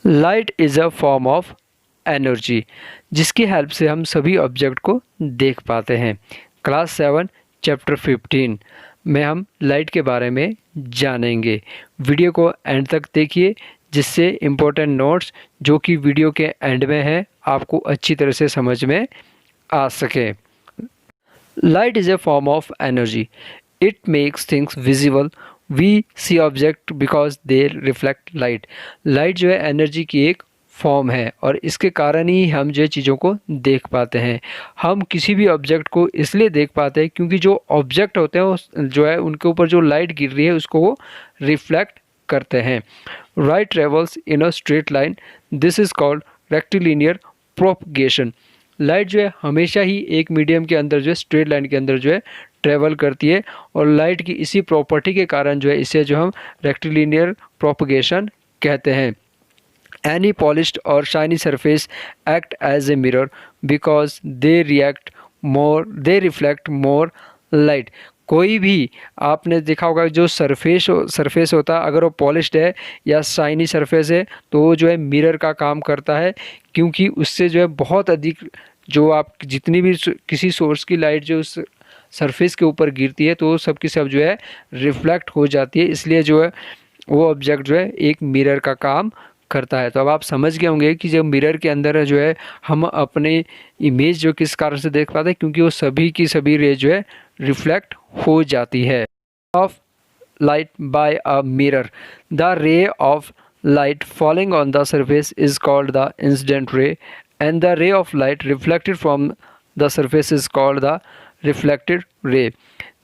Light is a form of energy जिसकी help से हम सभी ऑब्जेक्ट को देख पाते हैं। क्लास 7 चैप्टर 15 में हम लाइट के बारे में जानेंगे। वीडियो को एंड तक देखिए जिससे इम्पोर्टेंट नोट्स जो कि वीडियो के एंड में है आपको अच्छी तरह से समझ में आ सके। Light is a form of energy. It makes things visible. We see object because they reflect light. Light जो है एनर्जी की एक फॉर्म है और इसके कारण ही हम जो है चीज़ों को देख पाते हैं। हम किसी भी ऑब्जेक्ट को इसलिए देख पाते हैं क्योंकि जो ऑब्जेक्ट होते हैं वो जो है उनके ऊपर जो लाइट गिर रही है उसको वो रिफ्लेक्ट करते हैं। Light travels in a straight line, this is called rectilinear propagation. Light जो है हमेशा ही एक मीडियम के अंदर जो है स्ट्रेट लाइन के अंदर जो है ट्रेवल करती है और लाइट की इसी प्रॉपर्टी के कारण जो है इसे जो हम रेक्टिलिनियर प्रोपगेशन कहते हैं। एनी पॉलिश्ड और shiny surface act as a mirror because they reflect more light. कोई भी आपने देखा होगा जो सरफेस होता है अगर वो पॉलिश्ड है या शाइनी सरफेस है तो वो जो है मिरर का काम करता है क्योंकि उससे जो है बहुत अधिक जो आप जितनी भी किसी सोर्स की लाइट जो उस सरफेस के ऊपर गिरती है तो वो सब की सब जो है रिफ्लेक्ट हो जाती है, इसलिए जो है वो ऑब्जेक्ट जो है एक मिरर का काम करता है। तो अब आप समझ गए होंगे कि जब मिरर के अंदर जो है हम अपने इमेज जो किस कारण से देख पाते हैं क्योंकि वो सभी की सभी रे जो है रिफ्लेक्ट हो जाती है। Of light by a mirror, the ray of light falling on the surface is called the incident ray and the ray of light reflected from the surface is called the reflected ray।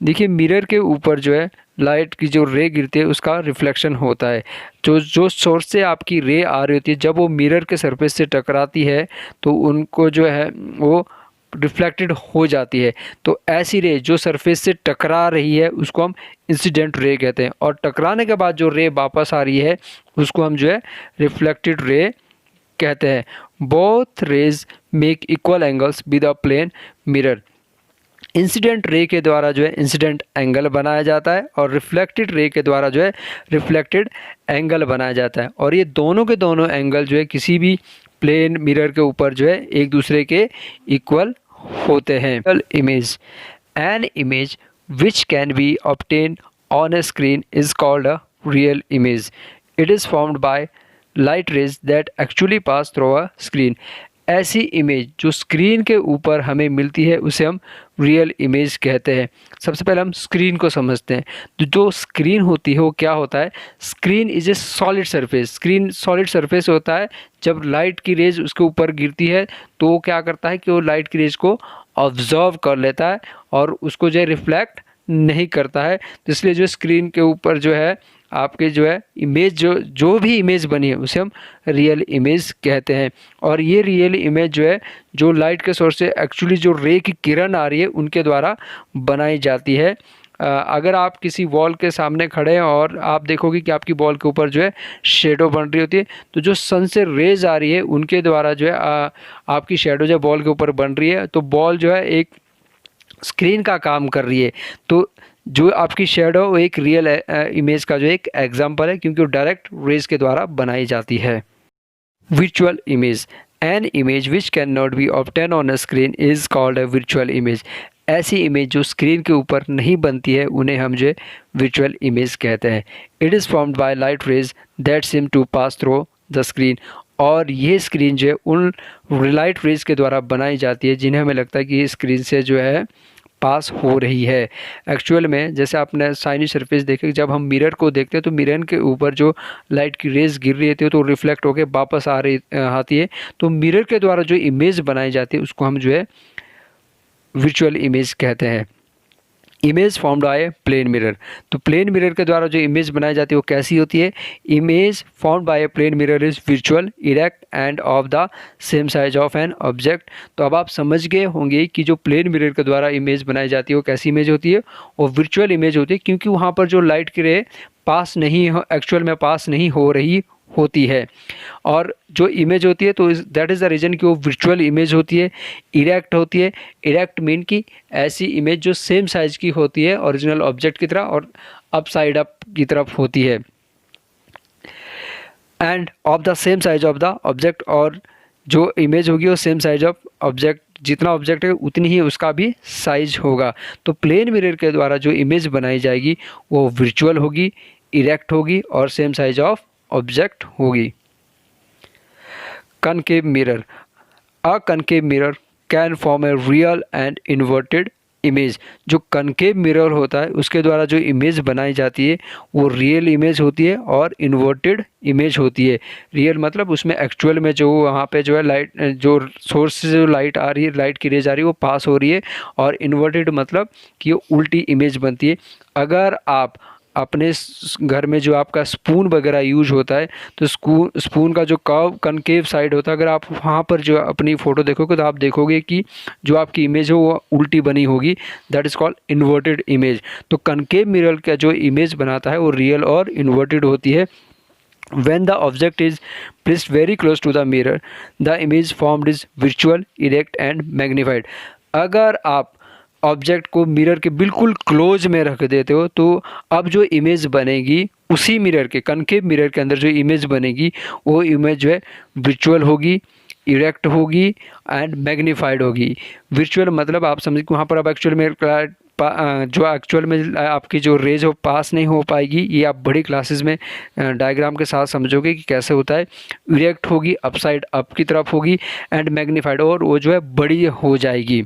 देखिए mirror के ऊपर जो है light की जो रे गिरती है उसका रिफ्लेक्शन होता है। जो सोर्स से आपकी रे आ रही होती है जब वो मिरर के सरफेस से टकराती है तो उनको जो है वो रिफ्लेक्टेड हो जाती है। तो ऐसी रे जो सरफेस से टकरा रही है उसको हम इंसिडेंट रे कहते हैं और टकराने के बाद जो रे वापस आ रही है उसको हम जो है रिफ्लेक्टेड रे कहते हैं। Both rays make equal angles with a plane mirror. Incident ray के द्वारा जो है इंसिडेंट एंगल बनाया जाता है और रिफ्लेक्टेड रे के द्वारा जो है रिफ्लेक्टेड एंगल बनाया जाता है और ये दोनों के दोनों एंगल जो है किसी भी प्लेन मिरर के ऊपर जो है एक दूसरे के इक्वल होते हैं। Image, an image which can be obtain on A screen is called a real image. It is formed by light rays that actually pass through a screen. ऐसी इमेज जो स्क्रीन के ऊपर हमें मिलती है उसे हम रियल इमेज कहते हैं। सबसे पहले हम स्क्रीन को समझते हैं। तो जो स्क्रीन होती है वो क्या होता है, screen is a solid surface. Screen solid surface होता है, जब लाइट की रेज उसके ऊपर गिरती है तो वो क्या करता है कि वो लाइट की रेज को ऑब्जर्व कर लेता है और उसको जो है रिफ्लेक्ट नहीं करता है। तो इसलिए जो स्क्रीन के ऊपर जो है आपके जो है इमेज जो भी इमेज बनी है उसे हम रियल इमेज कहते हैं। और ये रियल इमेज जो है जो लाइट के सोर्स से एक्चुअली जो रे की किरण आ रही है उनके द्वारा बनाई जाती है। अगर आप किसी वॉल के सामने खड़े हैं और आप देखोगे कि आपकी वॉल के ऊपर जो है शेडो बन रही होती है तो जो सन से रेज आ रही है उनके द्वारा जो है आपकी शेडो जो वॉल के ऊपर बन रही है तो बॉल जो है एक स्क्रीन का काम कर रही है। तो जो आपकी शेडो एक रियल इमेज का जो एक एग्जांपल है क्योंकि वो डायरेक्ट रेज के द्वारा बनाई जाती है। Visual image, an image which can not be obtain on a screen is called a visual image. ऐसी इमेज जो स्क्रीन के ऊपर नहीं बनती है उन्हें हम जो विजुअल इमेज कहते हैं। It is formed by light rays that seem to pass through the screen. और ये स्क्रीन जो है उन लाइट रेज के द्वारा बनाई जाती है जिन्हें हमें लगता है कि ये स्क्रीन से जो है पास हो रही है। एक्चुअल में जैसे आपने शाइनी सरफेस देखे, जब हम मिरर को देखते हैं तो मिरर के ऊपर जो लाइट की रेज गिर रही होती है तो रिफ्लेक्ट होकर वापस आती है। तो मिरर के द्वारा जो इमेज बनाई जाती है उसको हम जो है विजुअल इमेज कहते हैं। Image formed by plane mirror, तो प्लेन मिरर के द्वारा जो इमेज बनाई जाती है वो कैसी होती है, image formed by plane mirror is visual, erect and of the same size of an object. तो अब आप समझ गए होंगे कि जो प्लेन मिरर के द्वारा इमेज बनाई जाती है वो कैसी इमेज होती है, वो वर्चुअल इमेज होती है क्योंकि वहाँ पर जो लाइट की रे पास नहीं हो, एक्चुअल में पास नहीं हो रही होती है। और जो इमेज होती है तो दैट इज़ द रीज़न कि वो वर्चुअल इमेज होती है, इरेक्ट होती है। इरेक्ट मीन कि ऐसी इमेज जो सेम साइज की होती है ओरिजिनल ऑब्जेक्ट की तरह और अप साइड अप की तरफ होती है। And of the same size of the object, और जो इमेज होगी वो सेम साइज ऑफ ऑब्जेक्ट, जितना ऑब्जेक्ट है उतनी ही उसका भी साइज होगा। तो प्लेन मिरर के द्वारा जो इमेज बनाई जाएगी वो वर्चुअल होगी, इरेक्ट होगी और सेम साइज ऑफ ऑब्जेक्ट होगी। Concave mirror, a concave mirror can form a real and inverted image. जो कनकेव मिरर होता है उसके द्वारा जो इमेज बनाई जाती है वो रियल इमेज होती है और इन्वर्टेड इमेज होती है। रियल मतलब उसमें एक्चुअल में जो वहाँ पे जो है लाइट, जो सोर्स से जो लाइट आ रही है, लाइट की रेज आ रही है वो पास हो रही है, और इन्वर्टेड मतलब कि वो उल्टी इमेज बनती है। अगर आप अपने घर में जो आपका स्पून वगैरह यूज होता है तो स्पून का जो कर्व कनकेव साइड होता है, अगर आप वहाँ पर जो अपनी फ़ोटो देखोगे तो आप देखोगे कि जो आपकी इमेज है वो उल्टी बनी होगी, that is called inverted image. तो कनकेव मिरर का जो इमेज बनाता है वो रियल और इन्वर्टेड होती है। When the object is placed very close to the mirror, the image formed is virtual, erect and magnified. अगर आप ऑब्जेक्ट को मिरर के बिल्कुल क्लोज में रख देते हो तो अब जो इमेज बनेगी उसी मिरर के, कनकेव मिरर के अंदर जो इमेज बनेगी वो इमेज जो है विजुअल होगी, इरेक्ट होगी एंड मैग्नीफाइड होगी। विजुअल मतलब आप समझिए वहाँ पर अब एक्चुअल में जो एक्चुअल में आपकी जो रेज हो पास नहीं हो पाएगी, ये आप बड़ी क्लासेस में डायग्राम के साथ समझोगे कि कैसे होता है। इरेक्ट होगी, अपसाइड अप की तरफ होगी एंड मैग्नीफाइड, और वो जो है बड़ी हो जाएगी।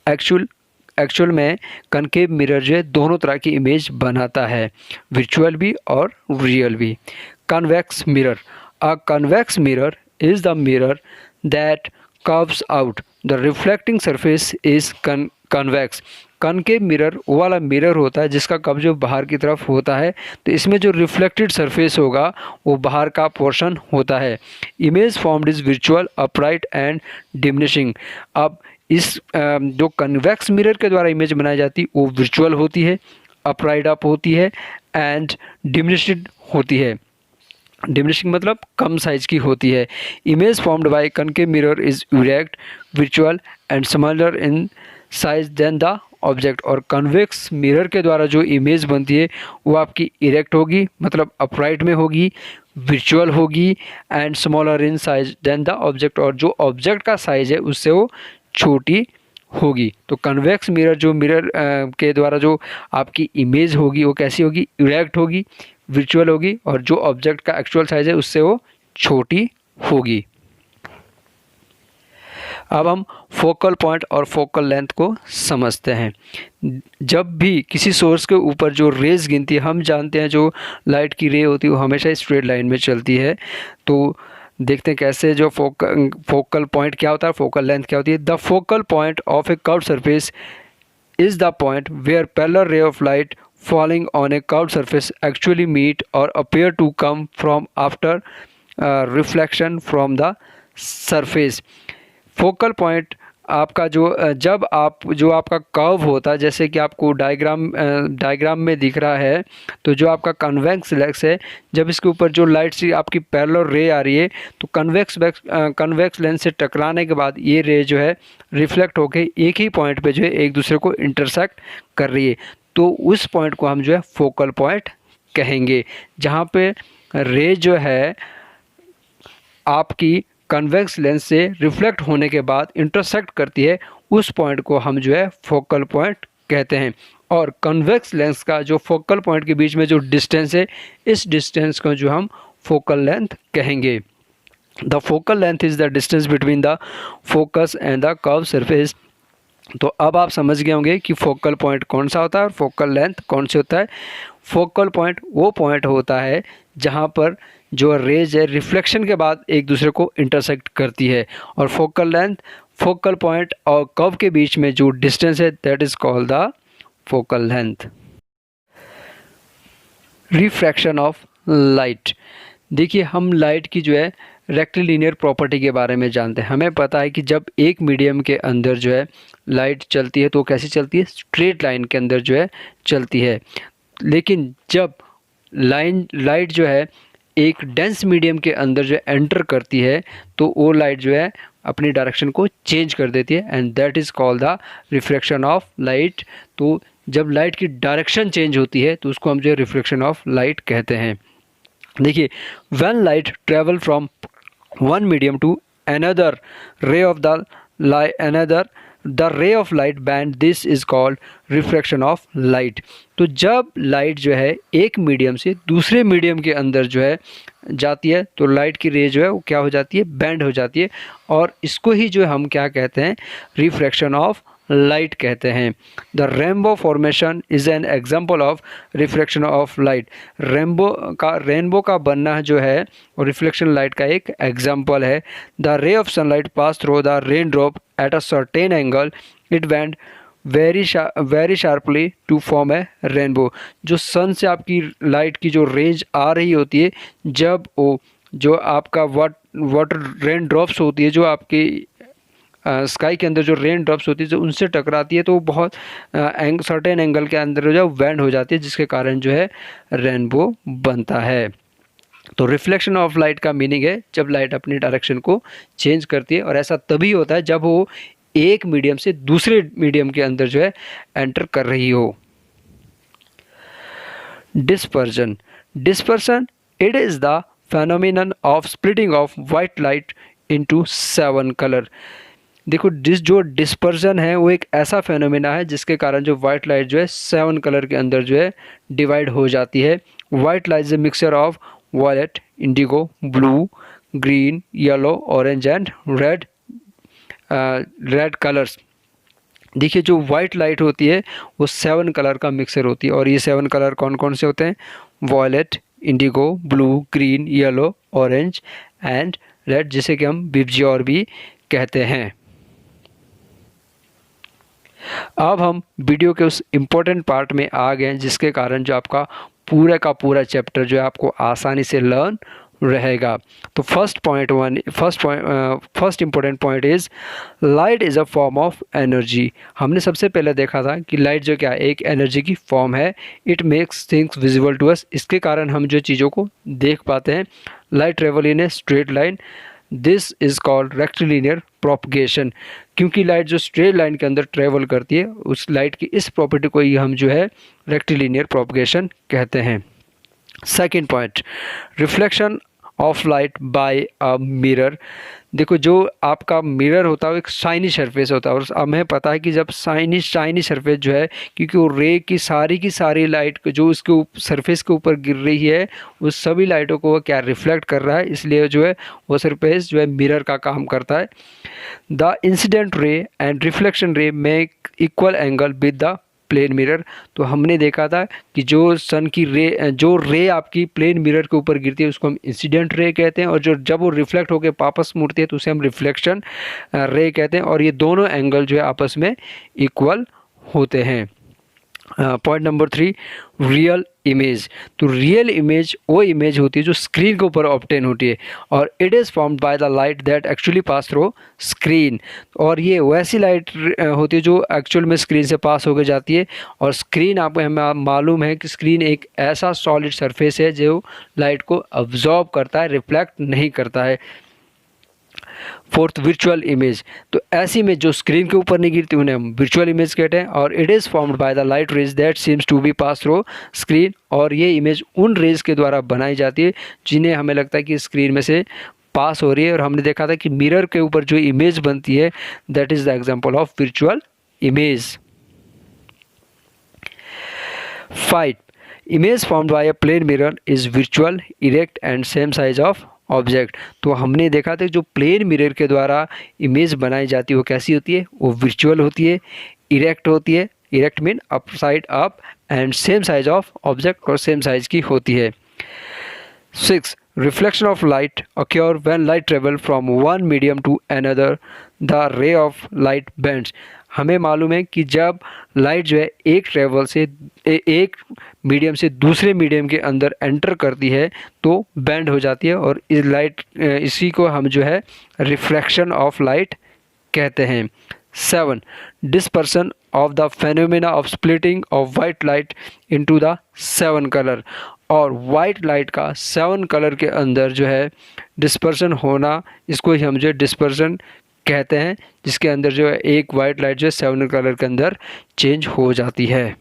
एक्चुअल में कनकेव मिरर जो है दोनों तरह की इमेज बनाता है, वर्चुअल भी और रियल भी। Convex mirror, a convex mirror is the mirror that curves out, the reflecting surface is convex. Concave mirror वो वाला मिरर होता है जिसका कब जो बाहर की तरफ होता है, तो इसमें जो रिफ्लेक्टेड सरफेस होगा वो बाहर का पोर्शन होता है। Image formed is visual, upright and diminishing. अब इस जो कन्वेक्स मिरर के द्वारा इमेज बनाई जाती है वो विजुअल होती है, अपराइट अप होती है एंड डिमिनिश्ड होती है। डिमिनिशिंग मतलब कम साइज की होती है। Image formed by concave mirror is erect, visual and smaller in size than the object. और कन्वेक्स मिरर के द्वारा जो इमेज बनती है वो आपकी इरेक्ट होगी मतलब अपराइट में होगी, विजुअल होगी and smaller in size than the object, और जो ऑब्जेक्ट का साइज है उससे वो छोटी होगी। तो कन्वेक्स मिरर जो मिरर के द्वारा जो आपकी इमेज होगी वो कैसी होगी, इरेक्ट होगी, विजुअल होगी और जो ऑब्जेक्ट का एक्चुअल साइज है उससे वो छोटी होगी। अब हम फोकल पॉइंट और फोकल लेंथ को समझते हैं। जब भी किसी सोर्स के ऊपर जो रेज गिनती है, हम जानते हैं जो लाइट की रे होती है वो हमेशा स्ट्रेट लाइन में चलती है। तो देखते हैं कैसे जो फोकल पॉइंट क्या होता है, फोकल लेंथ क्या होती है। The focal point of a curved surface is the point where parallel ray of light falling on a curved surface actually meet or appear to come from after reflection from the surface। Focal point आपका जो जब आप जो आपका curve होता है, जैसे कि आपको डायग्राम में दिख रहा है, तो जो आपका कन्वेक्स लेंस है जब इसके ऊपर जो लाइट से आपकी पैरेलल रे आ रही है तो कन्वेक्स लेंस से टकराने के बाद ये रे जो है रिफ्लेक्ट होकर एक ही पॉइंट पे जो है एक दूसरे को इंटरसेक्ट कर रही है। तो उस पॉइंट को हम जो है फोकल पॉइंट कहेंगे। जहाँ पे रे जो है आपकी कन्वेक्स लेंस से रिफ्लेक्ट होने के बाद इंटरसेक्ट करती है, उस पॉइंट को हम जो है फोकल पॉइंट कहते हैं। और कन्वेक्स लेंस का जो फोकल पॉइंट के बीच में जो डिस्टेंस है, इस डिस्टेंस को जो हम फोकल लेंथ कहेंगे। The focal length is the distance between the focus and the curve surface. तो अब आप समझ गए होंगे कि फोकल पॉइंट कौन सा होता है और फोकल लेंथ कौन से होता है। फोकल पॉइंट वो पॉइंट होता है जहाँ पर जो रेज है रिफ्लेक्शन के बाद एक दूसरे को इंटरसेक्ट करती है, और फोकल लेंथ फोकल पॉइंट और कर्व के बीच में जो डिस्टेंस है that is called the focal length. Refraction of light. देखिए हम लाइट की जो है रेक्टिलिनियर प्रॉपर्टी के बारे में जानते हैं। हमें पता है कि जब एक मीडियम के अंदर जो है लाइट चलती है तो कैसी चलती है, स्ट्रेट लाइन के अंदर जो है चलती है। लेकिन जब लाइट जो है एक डेंस मीडियम के अंदर जो एंटर करती है तो वो लाइट जो है अपनी डायरेक्शन को चेंज कर देती है and that is called the refraction of light. तो जब लाइट की डायरेक्शन चेंज होती है तो उसको हम जो है रिफ्लेक्शन ऑफ लाइट कहते हैं। देखिए, when light travel from one medium to another ray of the ray of light bend, this is called refraction of light. तो जब लाइट जो है एक मीडियम से दूसरे मीडियम के अंदर जो है जाती है तो लाइट की रे जो है वो क्या हो जाती है, बैंड हो जाती है, और इसको ही जो है हम क्या कहते हैं, रिफ्रैक्शन ऑफ लाइट कहते हैं। The rainbow formation is an example of reflection of light. Rainbow का बनना जो है और रिफ्लेक्शन लाइट का एक एग्जाम्पल है। The ray of sunlight pass through the rain drop at a certain angle, it went very sharply to form a rainbow. जो sun से आपकी लाइट की जो रेंज आ रही होती है, जब वो जो आपका वाटर रेन ड्रॉप्स होती है, जो आपकी स्काई के अंदर जो रेन ड्रॉप्स होती है जो उनसे टकराती है, तो वो बहुत सर्टेन एंगल के अंदर जो बैंड हो जाती है, जिसके कारण जो है रेनबो बनता है। तो रिफ्लेक्शन ऑफ लाइट का मीनिंग है जब लाइट अपनी डायरेक्शन को चेंज करती है, और ऐसा तभी होता है जब वो एक मीडियम से दूसरे मीडियम के अंदर जो है एंटर कर रही हो। Dispersion it is the phenomenon of splitting of white light into 7 colour. देखो, जो डिस्पर्जन है वो एक ऐसा फेनोमेना है जिसके कारण जो वाइट लाइट जो है 7 कलर के अंदर जो है डिवाइड हो जाती है। White light is a mixture of violet, indigo, blue, green, yellow, orange and red colours. देखिए, जो वाइट लाइट होती है वो 7 कलर का मिक्सचर होती है, और ये 7 कलर कौन कौन से होते हैं, violet, indigo, blue, green, yellow, orange and red, जिसे कि हम विबजियोर भी कहते हैं। अब हम वीडियो के उस इम्पोर्टेंट पार्ट में आ गए जिसके कारण जो आपका पूरा का पूरा चैप्टर जो है आपको आसानी से लर्न रहेगा। तो first important point is light is a form of energy. हमने सबसे पहले देखा था कि लाइट जो क्या एक एनर्जी की फॉर्म है। It makes things visible to us, इसके कारण हम जो चीज़ों को देख पाते हैं। Light travel in a straight line, this is called rectilinear propagation. क्योंकि लाइट जो स्ट्रेट लाइन के अंदर ट्रेवल करती है, उस लाइट की इस प्रॉपर्टी को ही हम जो है रेक्टिलिनियर प्रोपगेशन कहते हैं। Second point, reflection of light by a mirror. देखो, जो आपका मिरर होता है वो एक शाइनी सरफेस होता है, और हमें पता है कि जब शाइनी सरफेस जो है, क्योंकि वो रे की सारी लाइट जो उसके सरफेस के ऊपर गिर रही है, उस सभी लाइटों को वो क्या रिफ्लेक्ट कर रहा है, इसलिए जो है वो सरफेस जो है मिरर का काम करता है। The incident ray and reflection ray make equal angle with the plane mirror. तो हमने देखा था कि जो सन की रे आपकी प्लेन मिरर के ऊपर गिरती है उसको हम इंसिडेंट रे कहते हैं, और जब वो रिफ्लेक्ट होकर वापस मुड़ती है तो उसे हम रिफ्लेक्शन रे कहते हैं, और ये दोनों एंगल जो है आपस में इक्वल होते हैं। Point number 3, real image. तो रियल इमेज वो इमेज होती है जो स्क्रीन के ऊपर ऑब्टेन होती है, और it is formed by the light that actually pass through screen. और ये वैसी लाइट होती है जो एक्चुअल में स्क्रीन से पास होकर जाती है, और स्क्रीन आपको हमें मालूम है कि स्क्रीन एक ऐसा सॉलिड सरफेस है जो लाइट को अब्जॉर्ब करता है, रिफ्लेक्ट नहीं करता है। Fourth, virtual image. तो ऐसी इमेज जो स्क्रीन के ऊपर नहीं गिरती उन्हें हम वर्चुअल इमेज कहते हैं, और it is formed by the light rays that seems to be pass through screen. और ये इमेज उन रेज के द्वारा बनाई जाती है जिन्हें हमें लगता है कि स्क्रीन में से पास हो रही है, और हमने देखा था कि मिरर के ऊपर जो इमेज बनती है that is the example of virtual image. 5, image formed by a plane mirror is virtual, erect and same size of object. तो हमने देखा था जो प्लेन मिरर के द्वारा इमेज बनाई जाती है वो कैसी होती है, वो वर्चुअल होती है, इरेक्ट होती है। Erect mean up side up, and same size of object, और सेम साइज की होती है। 6, reflection of light occur when light travel from one medium to another, the ray of light bends। हमें मालूम है कि जब लाइट जो है एक मीडियम से दूसरे मीडियम के अंदर एंटर करती है तो बेंड हो जाती है, और इसी को हम जो है रिफ्लेक्शन ऑफ लाइट कहते हैं। 7, dispersion of the phenomena of splitting of white light into the 7 colour. और वाइट लाइट का 7 कलर के अंदर जो है डिस्पर्सन होना, इसको ही हम जो डिस्पर्सन कहते हैं, जिसके अंदर जो है एक वाइट लाइट जो है 7 कलर के अंदर चेंज हो जाती है।